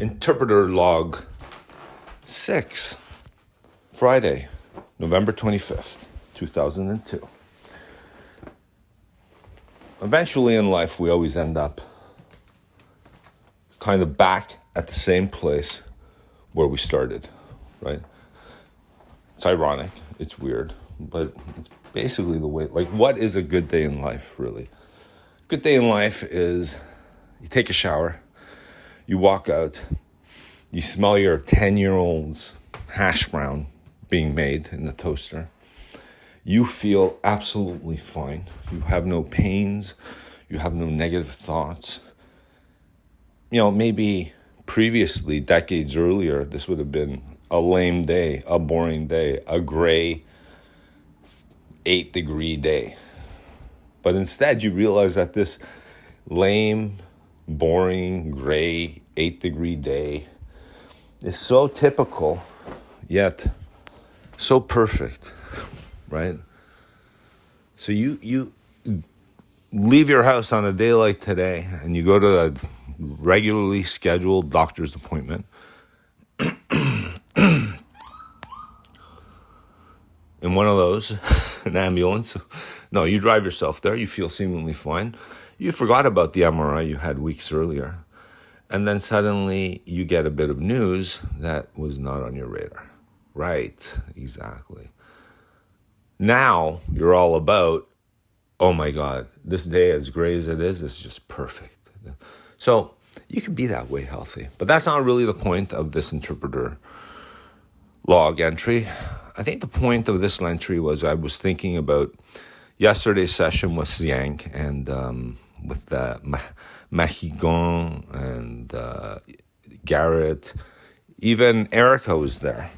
Interpreter log 6, Friday, November 25th, 2002. Eventually in life, we always end up kind of back at the same place where we started, right? It's ironic, it's weird, but it's basically the way, like, what is a good day in life, really? Good day in life is you take a shower, you walk out, you smell your 10-year-old's hash brown being made in the toaster. You feel absolutely fine. You have no pains. You have no negative thoughts. You know, maybe previously, decades earlier, this would have been a lame day, a boring day, a gray 8-degree day. But instead, you realize that this lame, boring, gray 8-degree day is so typical, yet so perfect, right? So you leave your house on a day like today and you go to a regularly scheduled doctor's appointment. In one of those, an ambulance. No, you drive yourself there. You feel seemingly fine. You forgot about the MRI you had weeks earlier. And then suddenly you get a bit of news that was not on your radar. Right, exactly. Now you're all about, oh my God, this day, as gray as it is just perfect. So you can be that way healthy. But that's not really the point of this interpreter log entry. I think the point of this entry was I was thinking about yesterday's session with Xiang and with Mahigon and Garrett. Even Erica was there.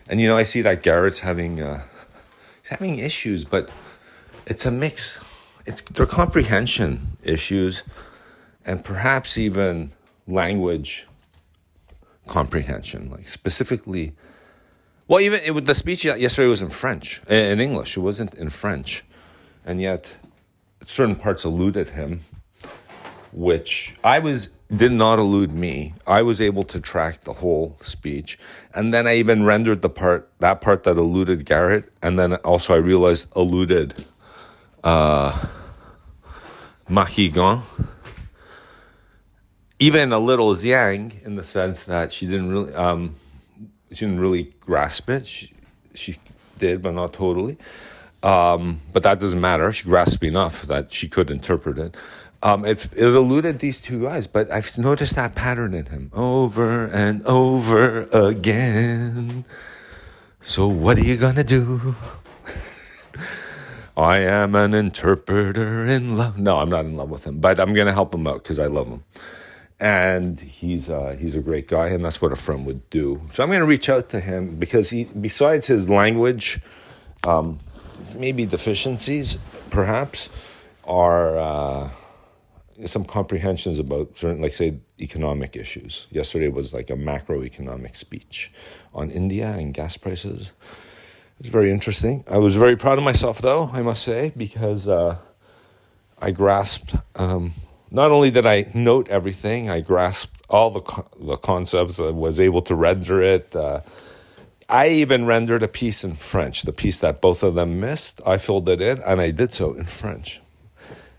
And, you know, I see that Garrett's having issues, but it's a mix. They're comprehension issues and perhaps even language comprehension, like specifically. Well, even the speech yesterday was in French, in English. It wasn't in French. And yet certain parts eluded him, which did not elude me. I was able to track the whole speech. And then I even rendered that part that eluded Garrett. And then also I realized eluded Mahigan. Even a little Xiang, in the sense that she didn't really grasp it. She did, but not totally. But that doesn't matter. She grasped enough that she could interpret it. It eluded these two guys, but I've noticed that pattern in him over and over again. So what are you gonna do? I am an interpreter in love. No, I'm not in love with him, but I'm gonna help him out because I love him. And he's a great guy, and that's what a friend would do. So I'm going to reach out to him because besides his language, maybe deficiencies, perhaps, are some comprehensions about certain, like, say, economic issues. Yesterday was like a macroeconomic speech on India and gas prices. It was very interesting. I was very proud of myself, though, I must say, because I grasped... not only did I note everything, I grasped all the concepts. I was able to render it. I even rendered a piece in French, the piece that both of them missed. I filled it in, and I did so in French.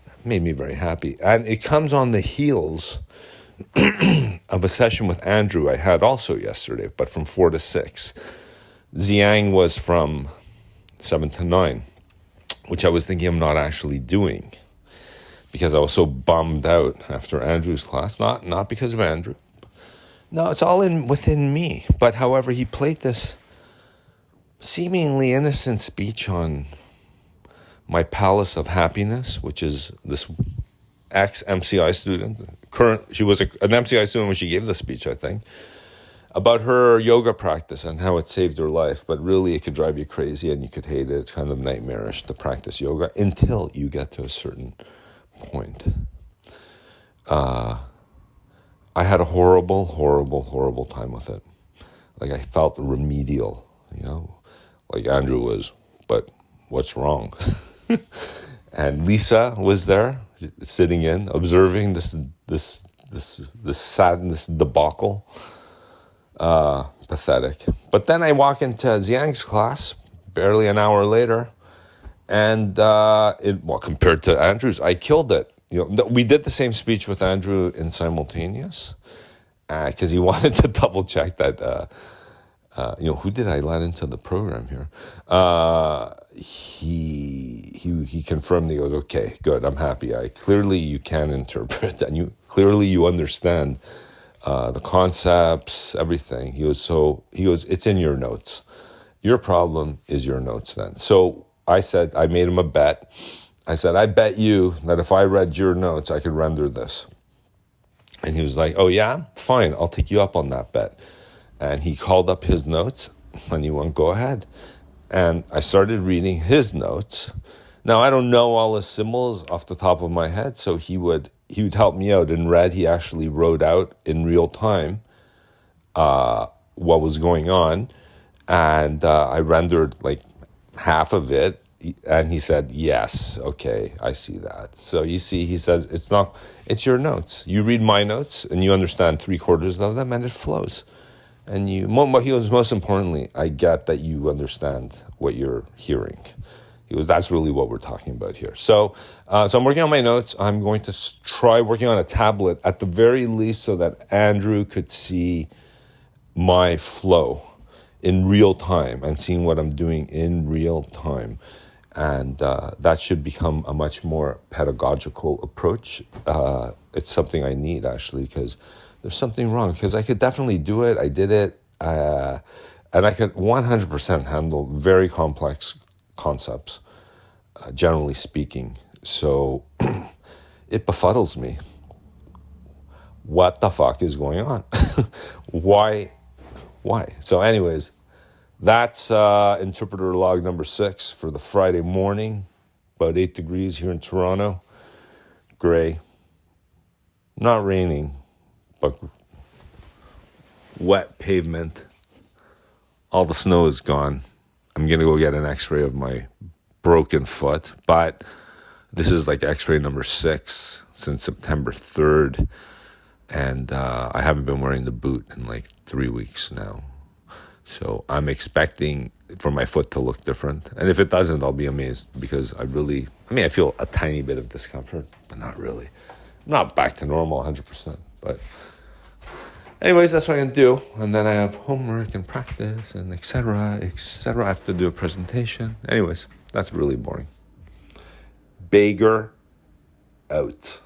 That made me very happy. And it comes on the heels of a session with Andrew I had also yesterday, but from 4 to 6. Xiang was from 7 to 9, which I was thinking of not actually doing, because I was so bummed out after Andrew's class. Not because of Andrew. No, it's all within me. But however, he played this seemingly innocent speech on my palace of happiness, which is this ex-MCI student. She was an MCI student when she gave the speech, I think, about her yoga practice and how it saved her life. But really, it could drive you crazy and you could hate it. It's kind of nightmarish to practice yoga until you get to a certain point. I had a horrible time with it. Like, I felt remedial, like Andrew was, but what's wrong? And Lisa was there, sitting in, observing this this sadness debacle. Pathetic. But then I walk into Xiang's class barely an hour later, and compared to Andrew's, I killed it. We did the same speech with Andrew in simultaneous, because he wanted to double check that. Who did I let into the program here? He confirmed. He goes, okay, good. I'm happy. Clearly you can interpret, and you understand the concepts, everything. He goes, it's in your notes. Your problem is your notes then. So I made him a bet. I said, I bet you that if I read your notes, I could render this. And he was like, oh yeah, fine, I'll take you up on that bet. And he called up his notes, and he went, go ahead. And I started reading his notes. Now, I don't know all his symbols off the top of my head, so he would help me out. In red, he actually wrote out in real time what was going on, and I rendered like half of it, and he said, yes, okay, I see that. So you see, he says, it's your notes. You read my notes, and you understand 3/4 of them, and it flows. And he goes, most importantly, I get that you understand what you're hearing. He goes, that's really what we're talking about here. So I'm working on my notes. I'm going to try working on a tablet at the very least so that Andrew could see my flow in real time and seeing what I'm doing in real time. And that should become a much more pedagogical approach. It's something I need, actually, because there's something wrong. Because I could definitely do it. I did it. And I could 100% handle very complex concepts, generally speaking. So it befuddles me. What the fuck is going on? Why? So anyways, that's interpreter log number 6 for the Friday morning. About 8 degrees here in Toronto. Gray. Not raining, but wet pavement. All the snow is gone. I'm going to go get an x-ray of my broken foot. But this is like x-ray number 6 since September 3rd. And I haven't been wearing the boot in like 3 weeks now. So I'm expecting for my foot to look different. And if it doesn't, I'll be amazed because I feel a tiny bit of discomfort, but not really. I'm not back to normal 100%. But anyways, that's what I'm going to do. And then I have homework and practice and et cetera, et cetera. I have to do a presentation. Anyways, that's really boring. Beiger out.